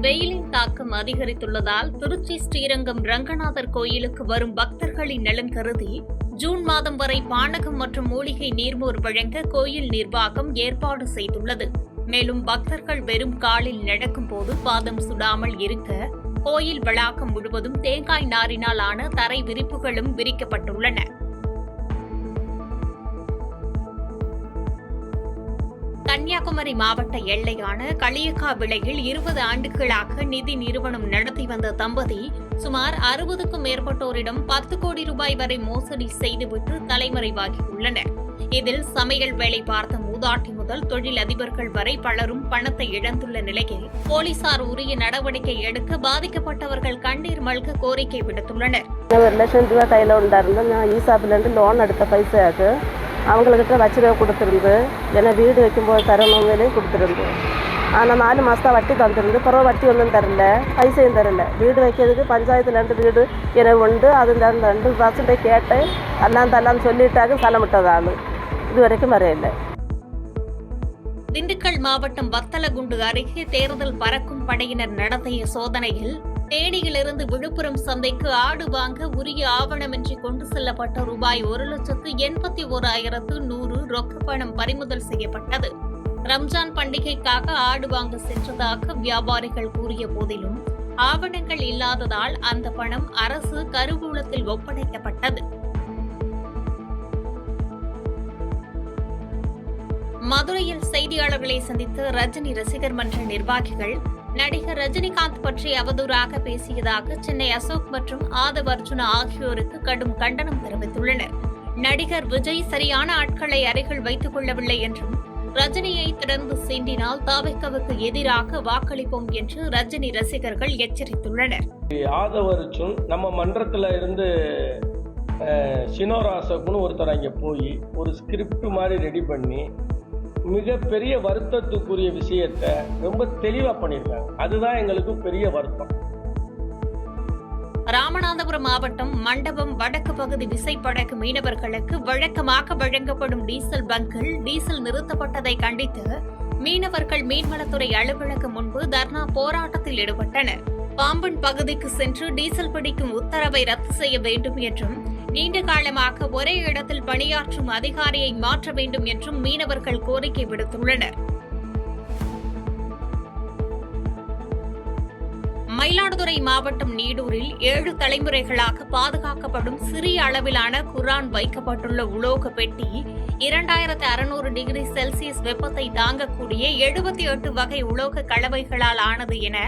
வெயிலின் தாக்கம் அதிகரித்துள்ளதால் திருச்சி ஸ்ரீரங்கம் ரங்கநாதர் கோயிலுக்கு வரும் பக்தர்களின் நலன் கருதி ஜூன் மாதம் வரை பானகம் மற்றும் மூலிகை நீர்மோர் வழங்க கோயில் நிர்வாகம் ஏற்பாடு செய்துள்ளது. மேலும் பக்தர்கள் வெறும் காலில் நடக்கும் போது பாதம் சுடாமல் இருக்க கோயில் வளாகம் முழுவதும் தேங்காய் நாரினால் ஆன தரை விரிப்புகளும் விரிக்கப்பட்டுள்ளன. கன்னியாகுமரி மாவட்ட எல்லையான களியக்காவிளையில் 20 ஆண்டுகளாக நிதி நிறுவனம் நடத்தி வந்த தம்பதி சுமார் 60க்கும் மேற்பட்டோரிடம் 10 கோடி ரூபாய் வரை மோசடி செய்துவிட்டு தலைமறைவாகியுள்ளனர். இதில் சமையல் வேலை பார்த்த மூதாட்டி முதல் தொழிலதிபர்கள் வரை பலரும் பணத்தை இழந்துள்ள நிலையில் போலீசார் உரிய நடவடிக்கை எடுக்க பாதிக்கப்பட்டவர்கள் கண்ணீர் மல்க கோரிக்கை விடுத்துள்ளனர். 1 லட்சம் ரூபாய் கையில் உண்டாயிருந்தோம். நான் ஈசாப்பிலேருந்து லோன் எடுத்த பைசாக்கு அவங்கக்கிட்ட வச்சுக்க கொடுத்துருந்து, ஏன்னா வீடு வைக்கும்போது தரணுங்களையும் கொடுத்துருந்து. ஆனால் 4 மாதம் வட்டி தந்துருந்து, பிறகு வட்டி ஒன்றும் தரல, பைசையும் தரல. வீடு வைக்கிறதுக்கு பஞ்சாயத்தில் 2 வீடு எனக்கு உண்டு, அது 2% கேட்டு எல்லாம் தரலான்னு சொல்லிட்டாங்க. சலமிட்டது ஆள் இது வரைக்கும் வரையில்லை. திண்டுக்கல் மாவட்டம் வத்தலகுண்டு அருகே தேர்தல் பறக்கும் படையினர் நடத்திய சோதனையில் தேனியிலிருந்து விழுப்புரம் சந்தைக்கு ஆடு வாங்க உரிய ஆவணமின்றி கொண்டு செல்லப்பட்ட ரூபாய் 1,81,100 ரொக்க பணம் பறிமுதல் செய்யப்பட்டது. ரம்ஜான் பண்டிகைக்காக ஆடு வாங்க சென்றதாக வியாபாரிகள் கூறிய போதிலும் ஆவணங்கள் இல்லாததால் அந்த பணம் அரசு கருவூலத்தில் ஒப்படைக்கப்பட்டது. மதுரையில் செய்தியாளர்களை சந்தித்த ரஜினி ரசிகர் மன்ற நிர்வாகிகள் நடிகர் ரஜினிகாந்த் பற்றி அவதூறாக பேசியதாக சென்னை அசோக் மற்றும் ஆதவ் அர்ஜுனா ஆகியோருக்கு கடும் கண்டனம் தெரிவித்துள்ளனர். நடிகர் விஜய் சரியான ஆட்களை அருகில் வைத்துக் கொள்ளவில்லை என்றும் ரஜினியை தொடர்ந்து சீண்டினால் தாவேக்காவுக்கு எதிராக வாக்களிப்போம் என்று ரஜினி ரசிகர்கள் எச்சரித்துள்ளனர். ஆதவ் அர்ஜுன் நம்ம மன்றத்தில் இருந்து சினோரா அசோக்னு ஒருத்தர் அங்கே போய் ஒரு ஸ்கிரிப்ட் மாதிரி ரெடி பண்ணி மிகப்பெரிய வருத்தத்துக்குரிய விஷயத்தை ரொம்ப தெளிவா பண்ணியிருக்காங்க. அதுதான் எங்களுக்கு பெரிய வருத்தம். ராமநாதபுரம் மாவட்டம் மண்டபம் வடக்கு பகுதி விசைப்படகு மீனவர்களுக்கு வழக்கமாக வழங்கப்படும் டீசல் பங்கில் டீசல் நிறுத்தப்பட்டதை கண்டித்து மீனவர்கள் மீன்வளத்துறை அலுவலகம் முன்பு தர்ணா போராட்டத்தில் ஈடுபட்டனர். பாம்பன் பகுதிக்கு சென்று டீசல் பிடிக்கும் உத்தரவை ரத்து செய்ய வேண்டும் என்றும் நீண்ட காலமாக ஒரே இடத்தில் பணியாற்றும் அதிகாரியை மாற்ற வேண்டும் என்றும் மீனவர்கள் கோரிக்கை விடுத்துள்ளனர். மயிலாடுதுறை மாவட்டம் நீடூரில் 7 தலைமுறைகளாக பாதுகாக்கப்படும் சிறிய அளவிலான குரான் வைக்கப்பட்டுள்ள உலோக பெட்டி 2600 டிகிரி செல்சியஸ் வெப்பத்தை தாங்கக்கூடிய 78 வகை உலோக கலவைகளால் ஆனது என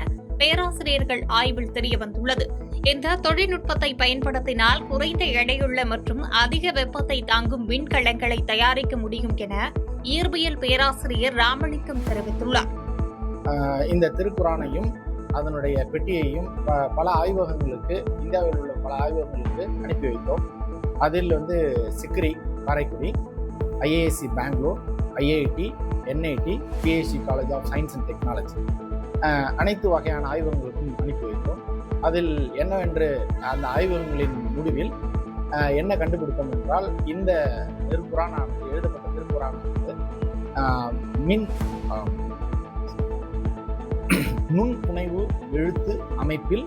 பேராசிரியர்கள் ஆய்வில் தெரியவந்துள்ளது. இந்த தொழில்நுட்பத்தை பயன்படுத்தினால் குறைந்த எடையுள்ள மற்றும் அதிக வெப்பத்தை தாங்கும் விண்கலங்களை தயாரிக்க முடியும் என இயற்பியல் பேராசிரியர் ராமலிங்கம் தெரிவித்துள்ளார். இந்த திருக்குரானையும் அதனுடைய பெட்டியையும் பல ஆய்வகங்களுக்கு, இந்தியாவில் உள்ள பல ஆய்வகங்களுக்கு அனுப்பி வைத்தோம். அதில் CECRI Karaikudi, IASc Bangalore, IIT, NIT, PhD college of science and technology அனைத்து வகையான ஆய்வகங்களுக்கும் அனுப்பி வைத்தோம். அதில் என்னவென்று அந்த ஆய்வகங்களின் முடிவில் என்ன கண்டுபிடித்தோம் என்றால், இந்த திருக்குரானானது, எழுதப்பட்ட திருக்குரானானது மின் நுண் புனைவு எழுத்து அமைப்பில்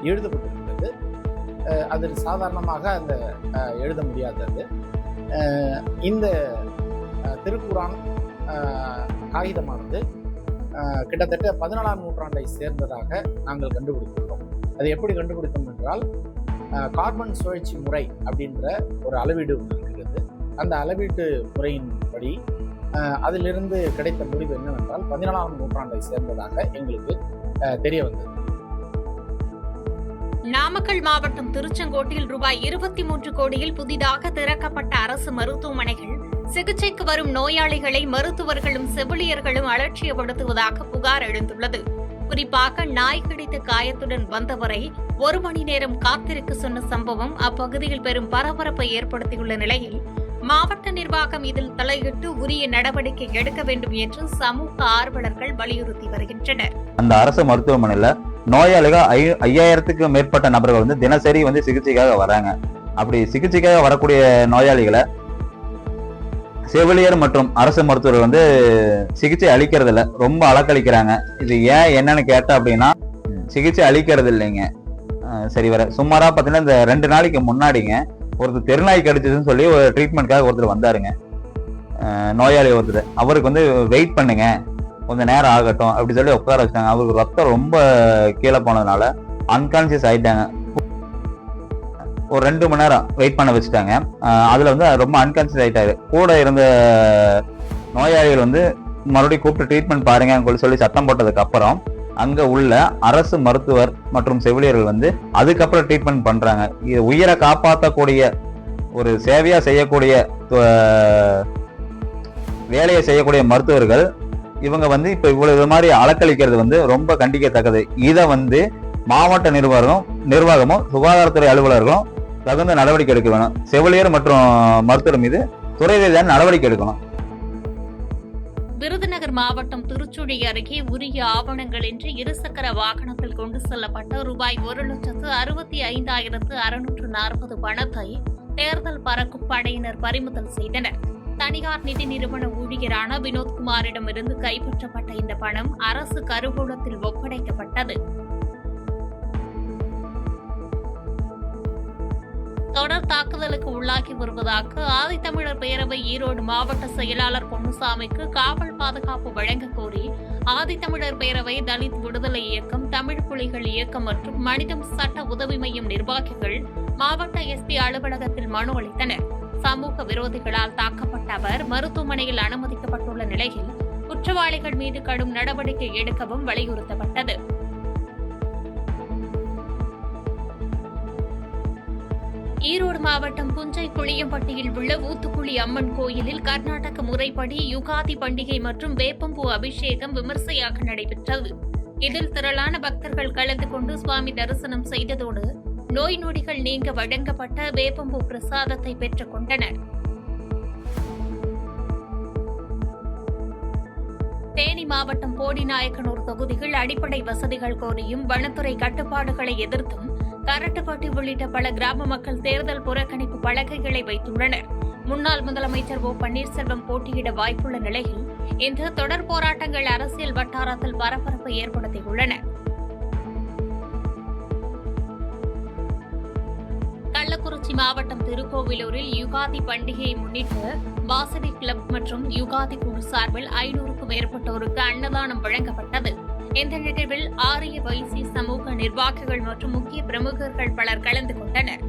எழுதப்பட்டிருக்கிறது. அதில் சாதாரணமாக அந்த எழுத முடியாதது. இந்த திருக்குரான் காகிதமானது கிட்டத்தட்ட 14ஆம் நூற்றாண்டை சேர்ந்ததாக நாங்கள் கண்டுபிடித்துள்ளோம். அது எப்படி கண்டுபிடித்தோம் என்றால், கார்பன் சுழற்சி முறை அப்படின்ற ஒரு அளவீடு இருக்கிறது. அந்த அளவீட்டு முறையின்படி அதிலிருந்து கிடைத்த முடிவு என்னவென்றால் 14ஆம் நூற்றாண்டை சேர்ந்ததாக எங்களுக்கு தெரிய வந்தது. நாமக்கல் மாவட்டம் திருச்செங்கோட்டில் ரூபாய் 23 கோடியில் புதிதாக திறக்கப்பட்ட அரசு மருத்துவமனைகள் சிகிச்சைக்கு வரும் நோயாளிகளை மருத்துவர்களும் செவிலியர்களும் அலட்சியப்படுத்துவதாக புகார் எழுந்துள்ளது. குறிப்பாக நாய் கடித்த காயத்துடன் வந்தவரை 1 மணி நேரம் காத்திருக்க சொன்ன சம்பவம் அப்பகுதியில் பெரும் பரபரப்பை ஏற்படுத்தியுள்ள நிலையில் மாவட்ட நிர்வாகம் இதில் தலையிட்டு உரிய நடவடிக்கை எடுக்க வேண்டும் என்று சமூக ஆர்வலர்கள் வலியுறுத்தி வருகின்றனர். அந்த அரசு மருத்துவமனையில நோயாளிகள் 5000க்கும் மேற்பட்ட நபர்கள் தினசரி சிகிச்சைக்காக வராங்க. அப்படி சிகிச்சைக்காக வரக்கூடிய நோயாளிகளை செவிலியர் மற்றும் அரசு மருத்துவர்கள் வந்து சிகிச்சை அளிக்கிறது இல்ல, ரொம்ப அலக்களிக்கிறாங்க. இது ஏன் என்னன்னு கேட்டா அப்படின்னா சிகிச்சை அளிக்கிறது இல்லைங்க. சரி வர சுமாரா பாத்தீங்கன்னா இந்த 2 நாளைக்கு முன்னாடிங்க ஒருத்தர் தெருநாய் கடிச்சதுன்னு சொல்லி ஒரு ட்ரீட்மெண்ட்காக ஒருத்தர் வந்தாருங்க. நோயாளி ஒருத்தர், அவருக்கு வந்து வெயிட் பண்ணுங்க கொஞ்சம் நேரம் ஆகட்டும் அப்படி சொல்லி உட்கார வச்சாங்க. அவருக்கு ரத்தம் ரொம்ப கீழே போனதுனால அன்கான்சியஸ் ஆயிட்டாங்க. ஒரு 2 மணி நேரம் வெயிட் பண்ண வச்சுட்டாங்க. அதுல வந்து ரொம்ப அன்கான்சியஸ் ஆயிட்டாரு. கூட இருந்த நோயாளிகள் வந்து மறுபடியும் கூப்பிட்டு ட்ரீட்மெண்ட் பாருங்க சொல்லி சத்தம் போட்டதுக்கு அப்புறம் அங்க உள்ள அரசு மருத்துவர் மற்றும் செவிலியர்கள் வந்து அதுக்கப்புறம் ட்ரீட்மெண்ட் பண்றாங்க. இது உயிரை காப்பாற்றக்கூடிய ஒரு சேவையா செய்யக்கூடிய வேலையை செய்யக்கூடிய மருத்துவர்கள் இவங்க வந்து இப்ப இவ்வளவு மாதிரி அலக்களிக்கிறது வந்து ரொம்ப கண்டிக்கத்தக்கது. இதை வந்து மாவட்ட நிர்வாகமும் சுகாதாரத்துறை அலுவலர்களும் தகுந்த நடவடிக்கை எடுக்க வேணும். செவிலியர் மற்றும் மருத்துவர் மீது துறை ரீதியான நடவடிக்கை எடுக்கணும். விருதுநகர் மாவட்டம் திருச்சுழி அருகே உரிய ஆவணங்களின்றி இருசக்கர வாகனத்தில் கொண்டு செல்லப்பட்ட ரூபாய் 1,65,640 பணத்தை தேர்தல் பறக்கும் படையினர் பறிமுதல் செய்தனர். தனியார் நிதி நிறுவன ஊழியரான வினோத்குமாரிடமிருந்து கைப்பற்றப்பட்ட இந்த பணம் அரசு கருவூலத்தில் ஒப்படைக்கப்பட்டது. தொடர் தாக்குதலுக்கு உள்ளாகி வருவதாக ஆதித்தமிழர் பேரவை ஈரோடு மாவட்ட செயலாளர் பொன்னுசாமிக்கு காவல் பாதுகாப்பு வழங்க கோரி ஆதித்தமிழர் பேரவை, தலித் விடுதலை இயக்கம், தமிழ் புலிகள் இயக்கம் மற்றும் மனிதம் சட்ட உதவி மையம் நிர்வாகிகள் மாவட்ட எஸ்பி அலுவலகத்தில் மனு அளித்தனர். சமூக விரோதிகளால் தாக்கப்பட்ட அவர் மருத்துவமனையில் அனுமதிக்கப்பட்டுள்ள நிலையில் குற்றவாளிகள் மீது கடும் நடவடிக்கை எடுக்கவும் வலியுறுத்தப்பட்டது. ஈரோடு மாவட்டம் புஞ்சை குளியம்பட்டியில் உள்ள ஊத்துக்குளி அம்மன் கோயிலில் கர்நாடக முறைப்படி யுகாதி பண்டிகை மற்றும் வேப்பம்பூ அபிஷேகம் விமர்சையாக நடைபெற்றது. இதில் திரளான பக்தர்கள் கலந்து கொண்டு சுவாமி தரிசனம் செய்ததோடு நோய் நொடிகள் நீங்க வழங்கப்பட்ட வேப்பம்பூ பிரசாதத்தை பெற்றுக் கொண்டனர். தேனி மாவட்டம் போடிநாயக்கனூர் தொகுதிகள் அடிப்படை வசதிகள் கோரியும் வனத்துறை கட்டுப்பாடுகளை எதிர்த்தும் கரட்டுப்பட்டி உள்ளிட்ட பல கிராம மக்கள் தேர்தல் புறக்கணிப்பு பலகைகளை வைத்துள்ளனர். முன்னாள் முதலமைச்சர் ஓ பன்னீர்செல்வம் போட்டியிட வாய்ப்புள்ள நிலையில் இன்று தொடர் போராட்டங்கள் அரசியல் வட்டாரத்தில் பரபரப்பை ஏற்படுத்தியுள்ளன. கள்ளக்குறிச்சி மாவட்டம் திருக்கோவிலூரில் யுகாதி பண்டிகையை முன்னிட்டு வாசவி கிளப் மற்றும் யுகாதி குழு சார்பில் 500க்கும் மேற்பட்டோருக்கு அன்னதானம் வழங்கப்பட்டது. இந்த நிகழ்வில் ஆரிய வைசி சமூக நிர்வாகிகள் மற்றும் முக்கிய பிரமுகர்கள் பலர் கலந்து கொண்டனர்.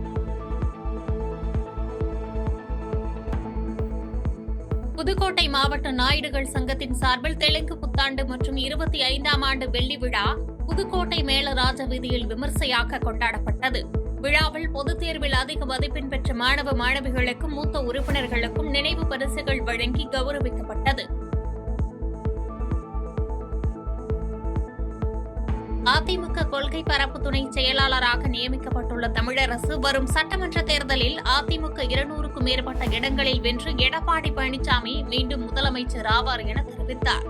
புதுக்கோட்டை மாவட்ட நாயுடுகள் சங்கத்தின் சார்பில் தெலுங்கு புத்தாண்டு மற்றும் 25ஆம் ஆண்டு வெள்ளி விழா புதுக்கோட்டை மேலராஜ வீதியில் விமர்சையாக கொண்டாடப்பட்டது. விழாவில் பொதுத் தேர்வில் அதிக மதிப்பெண் பெற்ற மாணவ மாணவிகளுக்கும் மூத்த உறுப்பினர்களுக்கும் நினைவு பரிசுகள் வழங்கி கௌரவிக்கப்பட்டது. அதிமுக கொள்கை பரப்பு துணை செயலாளராக நியமிக்கப்பட்டுள்ள தமிழரசு வரும் சட்டமன்ற தேர்தலில் அதிமுக 200க்கும் மேற்பட்ட இடங்களில் வென்று எடப்பாடி பழனிசாமி மீண்டும் முதலமைச்சர் ஆவார் என தெரிவித்தார்.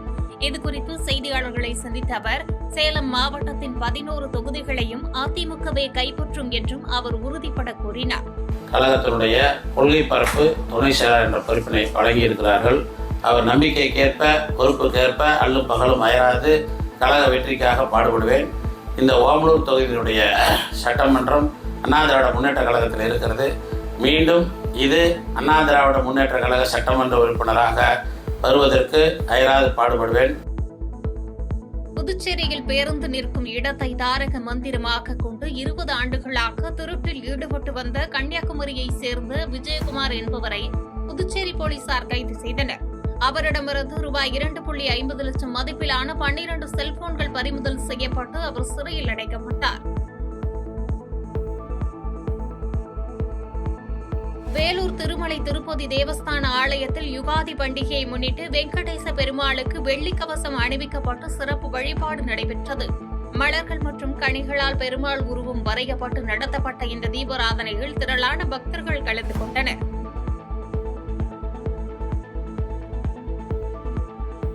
இதுகுறித்து செய்தியாளர்களை சந்தித்த அவர், சேலம் மாவட்டத்தின் 11 தொகுதிகளையும் அதிமுகவே கைப்பற்றும் என்றும் அவர் உறுதிபட கூறினார். கழகத்தினுடைய கொள்கை பரப்பு துணை செயலாளர் என்ற பொறுப்பினை வழங்கியிருக்கிறார்கள். அவர் நம்பிக்கைக்கேற்ப, பொறுப்புக்கேற்ப அல்லும் பகலும் அயராது கழக வெற்றிக்காக பாடுபடுவேன். இந்த ஓமலூர் தொகுதியினுடைய சட்டமன்றம் அண்ணா திராவிட முன்னேற்ற கழகத்தில் இருக்கிறது. மீண்டும் இது அண்ணா திராவிட முன்னேற்ற கழக சட்டமன்ற உறுப்பினராக வருவதற்கு அயராது பாடுபடுவேன். புதுச்சேரியில் பேருந்து நிற்கும் இடத்தை தாரக மந்திரமாக கொண்டு 20 ஆண்டுகளாக திருட்டில் ஈடுபட்டு வந்த கன்னியாகுமரியை சேர்ந்த விஜயகுமார் என்பவரை புதுச்சேரி போலீசார் கைது செய்தனர். அவரிடமிருந்து ரூபாய் 2.50 லட்சம் மதிப்பிலான 12 செல்போன்கள் பறிமுதல் செய்யப்பட்டு அவர் சிறையில் அடைக்கப்பட்டார். வேலூர் திருமலை திருப்பதி தேவஸ்தான ஆலயத்தில் யுகாதி பண்டிகையை முன்னிட்டு வெங்கடேச பெருமாளுக்கு வெள்ளிக்கவசம் அணிவிக்கப்பட்டு சிறப்பு வழிபாடு நடைபெற்றது. மலர்கள் மற்றும் கனிகளால் பெருமாள் உருவம் வரையப்பட்டு நடத்தப்பட்ட இந்த தீபாராதனையில் திரளான பக்தர்கள் கலந்து கொண்டனர்.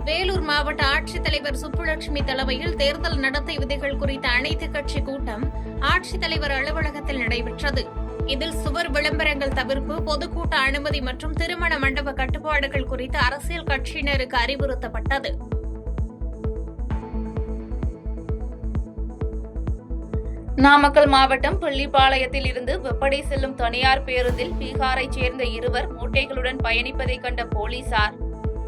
வேலூர் மாவட்ட ஆட்சித்தலைவர் சுப்புலட்சுமி தலைமையில் தேர்தல் நடத்தை விதிகள் குறித்த அனைத்துக் கட்சி கூட்டம் ஆட்சித்தலைவர் அலுவலகத்தில் நடைபெற்றது. இதில் சுவர் விளம்பரங்கள் தவிர்ப்பு, பொதுக்கூட்ட அனுமதி மற்றும் திருமண மண்டப கட்டுப்பாடுகள் குறித்து அரசியல் கட்சியினருக்கு அறிவுறுத்தப்பட்டது. நாமக்கல் மாவட்டம் பள்ளிப்பாளையத்தில் இருந்து வெப்படை செல்லும் தனியார் பேருந்தில் பீகாரைச் சேர்ந்த இருவர் மூட்டைகளுடன் பயணிப்பதை கண்ட போலீசார்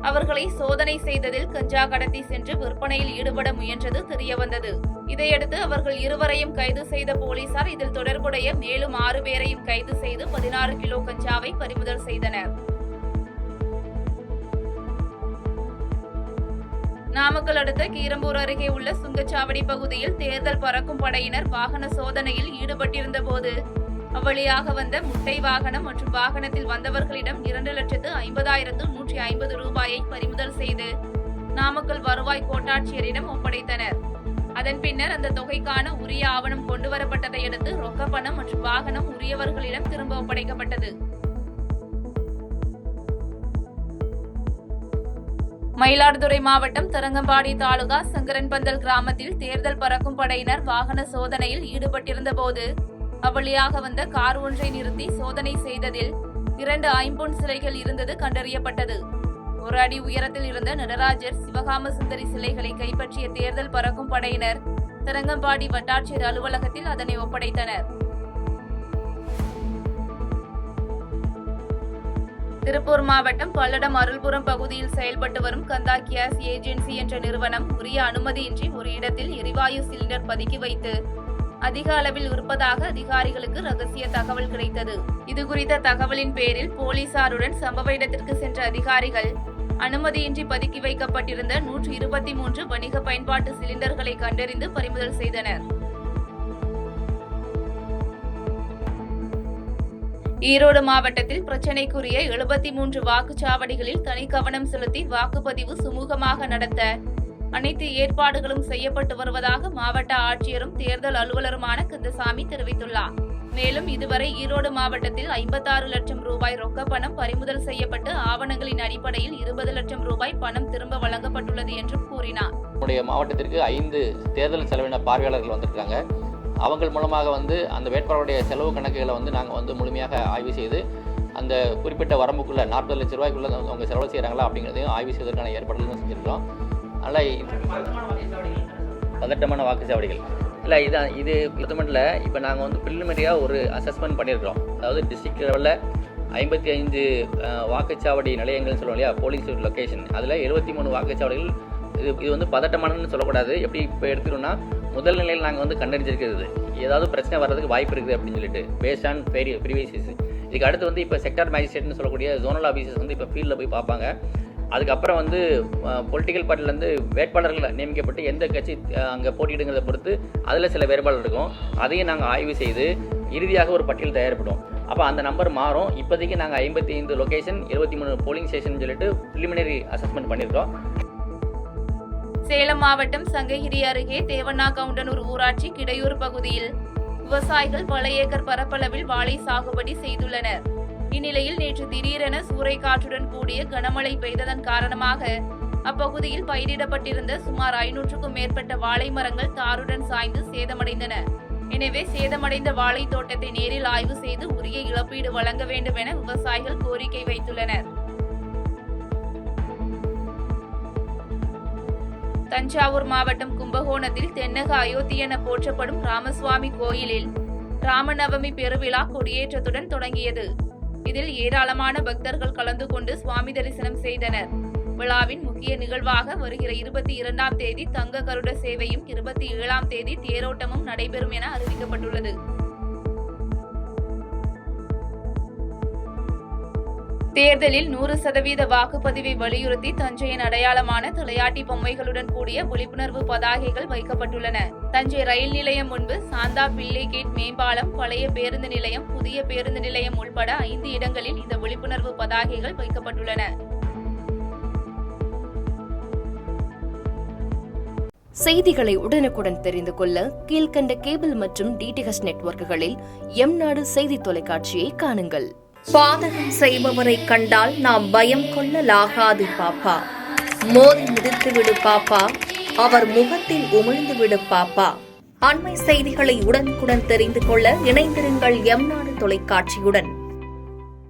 அவர்களை சோதனை செய்ததில் கஞ்சா கடத்தி சென்று விற்பனையில் ஈடுபட முயன்றது தெரியவந்தது. இதையடுத்து அவர்கள் இருவரையும் கைது செய்த போலீசார் இதில் தொடர்புடைய மேலும் 6 பேரையும் கைது செய்து 16 கிலோ கஞ்சாவை பறிமுதல் செய்தனர். நாமக்கல் அடுத்த கீரம்பூர் அருகே உள்ள சுங்கச்சாவடி பகுதியில் தேர்தல் பறக்கும் படையினர் வாகன சோதனையில் ஈடுபட்டிருந்த போது அவ்வழியாக வந்த முட்டை வாகனம் மற்றும் வாகனத்தில் வந்தவர்களிடம் 2,50,150 ரூபாயை பறிமுதல் செய்து நாமக்கல் வருவாய் கோட்டாட்சியரிடம் ஒப்படைத்தனர். அதன் பின்னர் அந்த தொகைக்கான உரிய ஆவணம் கொண்டுவரப்பட்டதை அடுத்து ரொக்கப்பணம் மற்றும் வாகனம் உரியவர்களிடம் திரும்ப ஒப்படைக்கப்பட்டது. மயிலாடுதுறை மாவட்டம் தரங்கம்பாடி தாலுகா சங்கரன்பந்தல் கிராமத்தில் தேர்தல் பறக்கும் படையினர் வாகன சோதனையில் ஈடுபட்டிருந்த போது அவ்வழியாக வந்த கார் ஒன்றை நிறுத்தி சோதனை செய்ததில் 2 ஐம்பொன் சிலைகள் இருந்தது கண்டறியப்பட்டது. 1 அடி உயரத்தில் இருந்த நடராஜர், சிவகாம சுந்தரி சிலைகளை கைப்பற்றிய தேர்தல் பறக்கும் படையினர் தரங்கம்பாடி வட்டாட்சியர் அலுவலகத்தில் அதனை ஒப்படைத்தனர். திருப்பூர் மாவட்டம் பல்லடம் அருள்புரம் பகுதியில் செயல்பட்டு வரும் கந்தா கேஸ் ஏஜென்சி என்ற நிறுவனம் உரிய அனுமதியின்றி ஒரு இடத்தில் எரிவாயு சிலிண்டர் பதுக்கி வைத்து அதிக அளவில் இருப்பதாக அதிகாரிகளுக்கு ரகசிய தகவல் கிடைத்தது. இதுகுறித்த தகவலின் பேரில் போலீசாருடன் சம்பவ இடத்திற்கு சென்ற அதிகாரிகள் அனுமதியின்றி பதுக்கி வைக்கப்பட்டிருந்த 123 வணிக பயன்பாட்டு சிலிண்டர்களை கண்டறிந்து பறிமுதல் செய்தனர். ஈரோடு மாவட்டத்தில் பிரச்சினைக்குரிய 73 வாக்குச்சாவடிகளில் தனி கவனம் செலுத்தி வாக்குப்பதிவு சுமூகமாக நடத்த அனைத்து ஏற்பாடுகளும் செய்யப்பட்டு வருவதாக மாவட்ட ஆட்சியரும் தேர்தல் அலுவலருமான கந்தசாமி தெரிவித்துள்ளார். மேலும் இதுவரை ஈரோடு மாவட்டத்தில் 56 லட்சம் ரூபாய் ரொக்கப்பணம் பறிமுதல் செய்யப்பட்டு ஆவணங்களின் அடிப்படையில் 20 லட்சம் ரூபாய் பணம் திரும்ப வழங்கப்பட்டுள்ளது என்றும் கூறினார். நம்முடைய மாவட்டத்திற்கு 5 தேர்தல் செலவின பார்வையாளர்கள் வந்திருக்காங்க. அவங்க மூலமாக அந்த வேட்பாளருடைய செலவு கணக்குகளை நாங்கள் முழுமையாக ஆய்வு செய்து அந்த குறிப்பிட்ட வரம்புக்குள்ள 40 லட்சம் ரூபாய்க்குள்ள அவங்க செலவு செய்கிறாங்களா அப்படிங்கிறதையும் ஆய்வு செய்வதற்கான ஏற்பாடுகளும் செஞ்சுருக்கிறோம். அதனால் பதட்டமான வாக்குச்சாவடிகள் இல்லை இது மட்டும் இப்போ நாங்கள் ப்ரிலிமினரியாக ஒரு அசஸ்மெண்ட் பண்ணியிருக்கிறோம். அதாவது டிஸ்ட்ரிக்ட் லெவலில் 55 வாக்குச்சாவடி நிலையங்கள்னு சொல்லுவோம் இல்லையா, போலிங் லொக்கேஷன், அதில் 73 வாக்குச்சாவடிகள். இது பதட்டமானன்னு சொல்லக்கூடாது. எப்படி இப்போ எடுத்துட்டோம்னா முதல் நிலையில் நாங்கள் கண்டறிஞ்சிருக்கிறது ஏதாவது பிரச்சனை வர்றதுக்கு வாய்ப்பு இருக்குது அப்படின்னு சொல்லிட்டு பேஸ்ட் ஆன் ப்ரீவியஸ். இதுக்கு அடுத்து இப்போ செக்டார் மேஜிஸ்ட்ரேட்னு சொல்லக்கூடிய ஜோனல் ஆஃபீஸர்ஸ் இப்போ ஃபீல்டில் போய் பார்ப்பாங்க. அதுக்கப்புறம் பொலிட்டிக்கல் பார்ட்டிலேருந்து வேட்பாளர்கள் நியமிக்கப்பட்டு எந்த கட்சி அங்கே போட்டியிடுங்கிறத பொறுத்து அதில் சில வேறுபாடு இருக்கும். அதையும் நாங்கள் ஆய்வு செய்து இறுதியாக ஒரு பட்டியல் தயாரிப்படும். அப்போ அந்த நம்பர் மாறும். இப்போதைக்கு நாங்கள் 55 லொக்கேஷன் 23 போலிங் ஸ்டேஷன் சொல்லிட்டு ப்ரிலிமினரி அசஸ்மெண்ட் பண்ணியிருக்கோம். சேலம் மாவட்டம் சங்ககிரி அருகே தேவண்ணா கவுண்டனூர் ஊராட்சி கிடையூர் பகுதியில் விவசாயிகள் பல ஏக்கர் பரப்பளவில் வாழை சாகுபடி செய்துள்ளனர். இந்நிலையில் நேற்று திடீரென சூறைக்காற்றுடன் கூடிய கனமழை பெய்ததன் காரணமாக அப்பகுதியில் பயிரிடப்பட்டிருந்த சுமார் 500க்கும் மேற்பட்ட வாழை மரங்கள் தாருடன் சாய்ந்து சேதமடைந்தன. எனவே சேதமடைந்த வாழை தோட்டத்தை நேரில் ஆய்வு செய்து உரிய இழப்பீடு வழங்க வேண்டும் என விவசாயிகள் கோரிக்கை வைத்துள்ளனர். தஞ்சாவூர் மாவட்டம் கும்பகோணத்தில் தென்னக அயோத்தி என போற்றப்படும் ராமசுவாமி கோயிலில் ராமநவமி பெருவிழா கொடியேற்றத்துடன் தொடங்கியது. இதில் ஏராளமான பக்தர்கள் கலந்து கொண்டு சுவாமி தரிசனம் செய்தனர். விழாவின் முக்கிய நிகழ்வாக வருகிற 22ஆம் தேதி தங்க கருட சேவையும் 27ஆம் தேதி தேரோட்டமும் நடைபெறும் என அறிவிக்கப்பட்டுள்ளது. தேர்தலில் 100% வாக்குப்பதிவை வலியுறுத்தி தஞ்சையின் அடையாளமான தலையாட்டி பொம்மைகளுடன் கூடிய விழிப்புணர்வு பதாகைகள் வைக்கப்பட்டுள்ளன. தஞ்சை ரயில் நிலையம் முன்பு சாந்தா பிள்ளை கேட் மேம்பாலம், பழைய பேருந்து நிலையம், புதிய பேருந்து நிலையம் உள்பட 5 இடங்களில் இந்த விழிப்புணர்வு பதாகைகள் வைக்கப்பட்டுள்ளன. செய்திகளை உடனுக்குடன் தெரிந்து கொள்ள கீழ்கண்ட கேபிள் மற்றும் DTH நெட்வொர்க்குகளில் எம்நாடு செய்தி தொலைக்காட்சியை காணுங்கள். பாதகம் செய்பவரை கண்டால் நாம் பயம் கொள்ளலாகாது பாப்பா. மோதி மிதித்து விடு பாப்பா, அவர் முகத்தில் உமிழ்ந்து விடு பாப்பா. அண்மை செய்திகளை உடனுக்குடன் தெரிந்து கொள்ள இணைந்திருங்கள் எம்நாடு தொலைக்காட்சியுடன்.